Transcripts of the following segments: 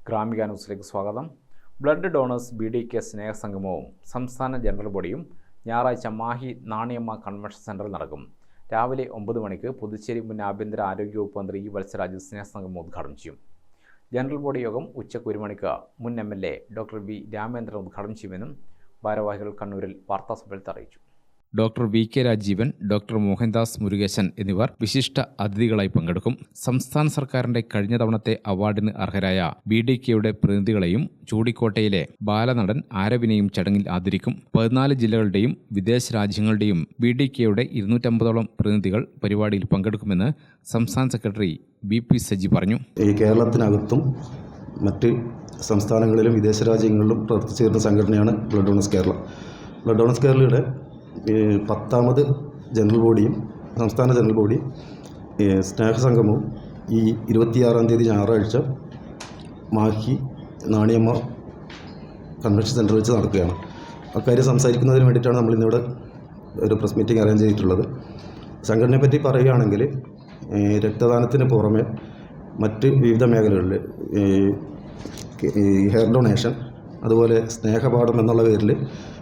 ഗ്രാമിക ന്യൂസിലേക്ക് സ്വാഗതം. Blood donors BDK സ്നേഹസംഗമവും സംസ്ഥാന ജനറൽ ബോഡിയും ഞായറാഴ്ച മാഹി നാണിയമ്മ കൺവെൻഷൻ സെന്ററിൽ നടക്കും. രാവിലെ 9 മണിക്ക് പുതുച്ചേരി മുൻ ആഭ്യന്തര ആരോഗ്യ വകുപ്പ് മന്ത്രി വത്സരാജ് സ്നേഹസംഗമം ഉദ്ഘാടനം ചെയ്യും. ജനറൽ ബോഡി യോഗം ഉച്ചയ്ക്ക് 1 മണിക്ക് മുൻ MLA ഡോക്ടർ V. രാമേന്ദ്രൻ ഉദ്ഘാടനം ചെയ്യുമെന്നും ഭാരവാഹികൾ കണ്ണൂരിൽ വാർത്താസമ്മേളനത്തിൽ അറിയിച്ചു. Doctor VK Rajeevan, doctor Mohandas Murukesan എന്നിവർ വിശിഷ്ട അതിഥികളായി പങ്കെടുക്കും. സംസ്ഥാന സർക്കാരിന്റെ കഴിഞ്ഞ തവണത്തെ അവാർഡിന് അർഹരായ BDKയുടെ പ്രതിനിധികളെയും ചൂടിക്കോട്ടയിലെ ബാലനടൻ ആരവിനെയും ചടങ്ങിൽ ആദരിക്കും. 14 ജില്ലകളുടെയും വിദേശ രാജ്യങ്ങളുടെയും BDKയുടെ 250ഓളം പ്രതിനിധികൾ പരിപാടിയിൽ പങ്കെടുക്കുമെന്ന് സംസ്ഥാന സെക്രട്ടറി BP സജി പറഞ്ഞു. ഈ കേരളത്തിനകത്തും മറ്റ് സംസ്ഥാനങ്ങളിലും വിദേശ രാജ്യങ്ങളിലും പ്രവർത്തിച്ചു വരുന്ന സംഘടനയാണ് blood donors Kerala. Blood donors കേരളയുടെ 10ാമത് ജനറൽ ബോഡിയും സംസ്ഥാന ജനറൽ ബോഡിയും സ്നേഹസംഗമവും ഈ 26-ാം തീയതി ഞായറാഴ്ച മാഹി നാണിയമ്മ കൺവെൻഷൻ സെൻറ്ററിൽ വെച്ച് നടക്കുകയാണ്. അക്കാര്യം സംസാരിക്കുന്നതിന് വേണ്ടിയിട്ടാണ് നമ്മളിന്നിവിടെ ഒരു പ്രസ് മീറ്റിംഗ് അറേഞ്ച് ചെയ്തിട്ടുള്ളത്. സംഘടനയെ പറ്റി പറയുകയാണെങ്കിൽ രക്തദാനത്തിന് പുറമെ മറ്റ് വിവിധ മേഖലകളിൽ ഹെയർ ഡൊണേഷൻ, അതുപോലെ സ്നേഹപാഠം എന്നുള്ള പേരിൽ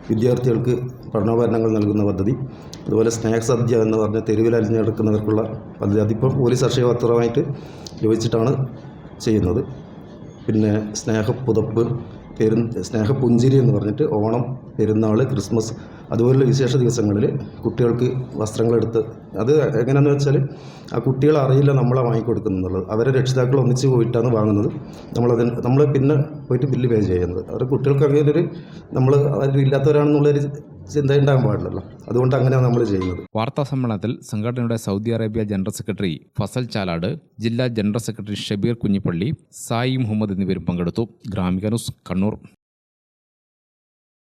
വിദ്യാർത്ഥികൾക്ക് പഠനോപകരണങ്ങൾ നൽകുന്ന പദ്ധതി, അതുപോലെ സ്നേഹസദ്യ എന്ന് പറഞ്ഞ തെരുവിൽ അലിഞ്ഞു കിടക്കുന്നവർക്കുള്ള പദ്ധതി, അതിപ്പോൾ പോലീസ് അക്ഷയ പത്രമായിട്ട് യോജിച്ചിട്ടാണ് ചെയ്യുന്നത്. പിന്നെ സ്നേഹപ്പുതപ്പ്, സ്നേഹപുഞ്ചിരി എന്ന് പറഞ്ഞിട്ട് ഓണം, പെരുന്നാൾ, ക്രിസ്മസ് അതുപോലുള്ള വിശേഷ ദിവസങ്ങളിൽ കുട്ടികൾക്ക് വസ്ത്രങ്ങളെടുത്ത്, അത് എങ്ങനെയാണെന്ന് വെച്ചാൽ ആ കുട്ടികൾ അറിയില്ല നമ്മളെ വാങ്ങിക്കൊടുക്കുന്നുള്ളത്. അവരെ രക്ഷിതാക്കൾ ഒന്നിച്ച് പോയിട്ടാണ് വാങ്ങുന്നത്. നമ്മൾ പിന്നെ പോയിട്ട് ബില്ല് പേ ചെയ്യുന്നത്. അവരുടെ കുട്ടികൾക്ക് അങ്ങനെ ഒരു നമ്മൾ അവരില്ലാത്തവരാണെന്നുള്ളൊരു ചിന്ത ഉണ്ടാകാൻ പാടില്ലല്ലോ. അതുകൊണ്ട് അങ്ങനെയാണ് നമ്മൾ ചെയ്യുന്നത്. വാർത്താ സമ്മേളനത്തിൽ സംഘടനയുടെ Saudi Arabia general secretary Fazal Chalad, ജില്ലാ ജനറൽ സെക്രട്ടറി ഷബീർ കുഞ്ഞിപ്പള്ളി, സായി മുഹമ്മദ് എന്നിവരും പങ്കെടുത്തു. ഗ്രാമിക ന്യൂസ്, കണ്ണൂർ.